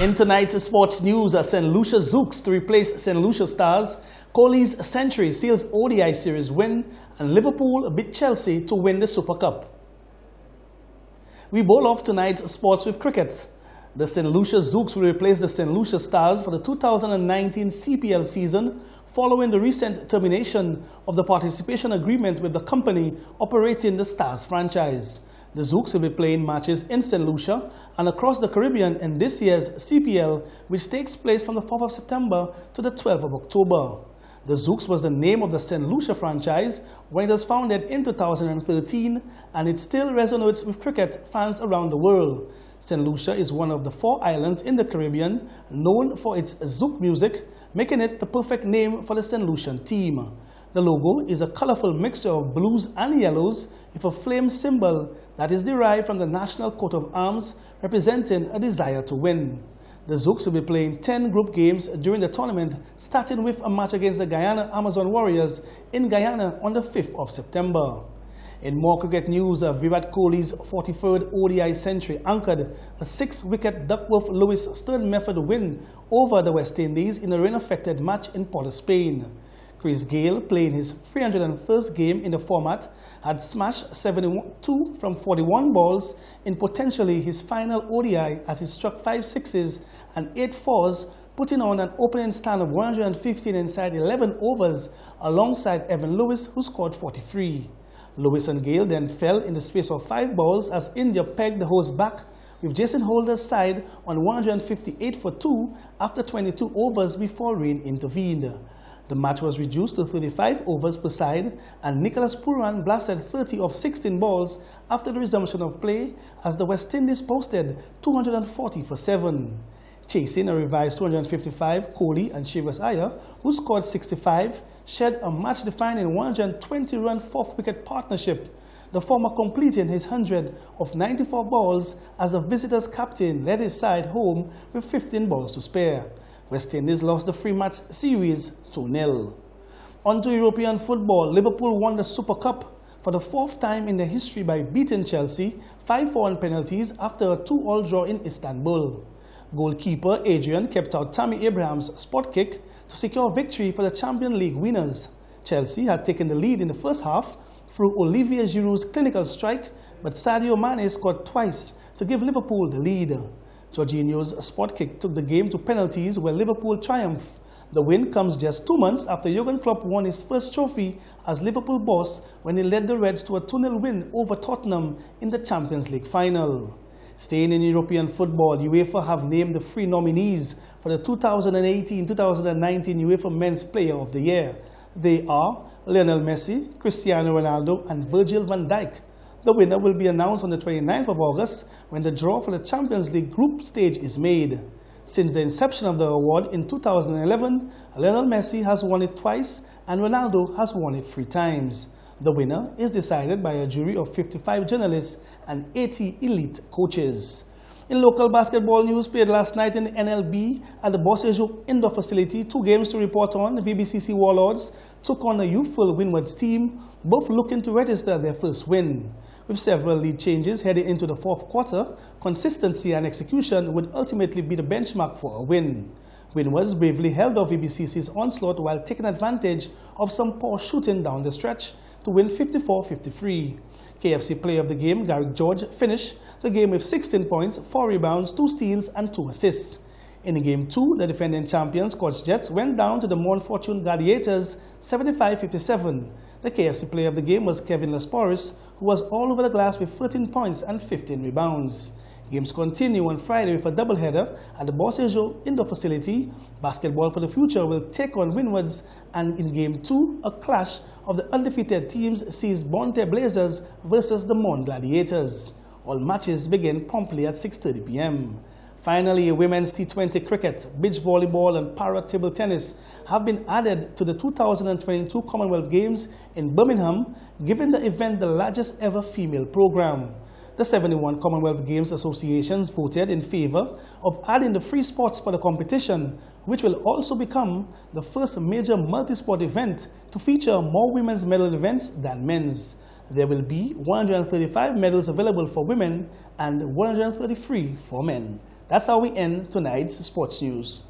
In tonight's sports news, St. Lucia Zouks to replace St. Lucia Stars, Kohli's century seals ODI series win, and Liverpool beat Chelsea to win the Super Cup. We bowl off tonight's sports with cricket. The St. Lucia Zouks will replace the St. Lucia Stars for the 2019 CPL season following the recent termination of the participation agreement with the company operating the Stars franchise. The Zouks will be playing matches in St. Lucia and across the Caribbean in this year's CPL, which takes place from the 4th of September to the 12th of October. The Zouks was the name of the St. Lucia franchise when it was founded in 2013, and it still resonates with cricket fans around the world. St. Lucia is one of the 4 islands in the Caribbean known for its Zouk music, making it the perfect name for the St. Lucian team. The logo is a colorful mixture of blues and yellows with a flame symbol that is derived from the national coat of arms, representing a desire to win. The Zouks will be playing 10 group games during the tournament, starting with a match against the Guyana Amazon Warriors in Guyana on the 5th of September. In more cricket news, Virat Kohli's 43rd ODI century anchored a 6-wicket Duckworth-Lewis Stern method win over the West Indies in a rain-affected match in Port of Spain. Chris Gayle, playing his 301st game in the format, had smashed 72 from 41 balls in potentially his final ODI as he struck 5 sixes and 8 fours, putting on an opening stand of 115 inside 11 overs alongside Evan Lewis, who scored 43. Lewis and Gayle then fell in the space of 5 balls as India pegged the host back, with Jason Holder's side on 158 for 2 after 22 overs before rain intervened. The match was reduced to 35 overs per side, and Nicholas Pooran blasted 30 of 16 balls after the resumption of play as the West Indies posted 240 for 7. Chasing a revised 255, Kohli and Shreyas Iyer, who scored 65, shared a match-defining 120-run 4th-wicket partnership, the former completing his 100 of 94 balls as the visitors' captain led his side home with 15 balls to spare. West Indies lost the 3-match series 2-0. On to European football, Liverpool won the Super Cup for the 4th time in their history by beating Chelsea 5-4 on penalties after a 2-2 draw in Istanbul. Goalkeeper Adrian kept out Tammy Abraham's spot kick to secure victory for the Champions League winners. Chelsea had taken the lead in the first half through Olivier Giroud's clinical strike, but Sadio Mane scored twice to give Liverpool the lead. Jorginho's spot kick took the game to penalties where Liverpool triumphed. The win comes just 2 months after Jurgen Klopp won his first trophy as Liverpool boss when he led the Reds to a 2-0 win over Tottenham in the Champions League final. Staying in European football, UEFA have named the 3 nominees for the 2018-2019 UEFA Men's Player of the Year. They are Lionel Messi, Cristiano Ronaldo, and Virgil van Dijk. The winner will be announced on the 29th of August when the draw for the Champions League group stage is made. Since the inception of the award in 2011, Lionel Messi has won it twice and Ronaldo has won it 3 times. The winner is decided by a jury of 55 journalists and 80 elite coaches. In local basketball news, played last night in the NLB at the Bossejo Indoor Facility, 2 games to report on. The VBCC Warlords took on a youthful Windwards team, both looking to register their first win. With several lead changes heading into the 4th quarter, consistency and execution would ultimately be the benchmark for a win. Windwards bravely held off VBCC's onslaught while taking advantage of some poor shooting down the stretch to win 54-53. KFC Player of the Game, Garrick George, finished the game with 16 points, 4 rebounds, 2 steals and 2 assists. In Game 2, the defending champions, Scotch Jets, went down to the Mount Fortune Gladiators 75-57. The KFC Player of the Game was Kevin Lasporis, who was all over the glass with 13 points and 15 rebounds. Games continue on Friday with a doubleheader at the Bossejo Indoor Facility. Basketball for the Future will take on Windwards, and in Game 2, a clash of the undefeated teams sees Bonte Blazers versus the Mount Gladiators. All matches begin promptly at 6:30 p.m. Finally, women's T20 cricket, beach volleyball and para table tennis have been added to the 2022 Commonwealth Games in Birmingham, giving the event the largest ever female program. The 71 Commonwealth Games associations voted in favor of adding the free sports for the competition, which will also become the first major multi-sport event to feature more women's medal events than men's. There will be 135 medals available for women and 133 for men. That's how we end tonight's sports news.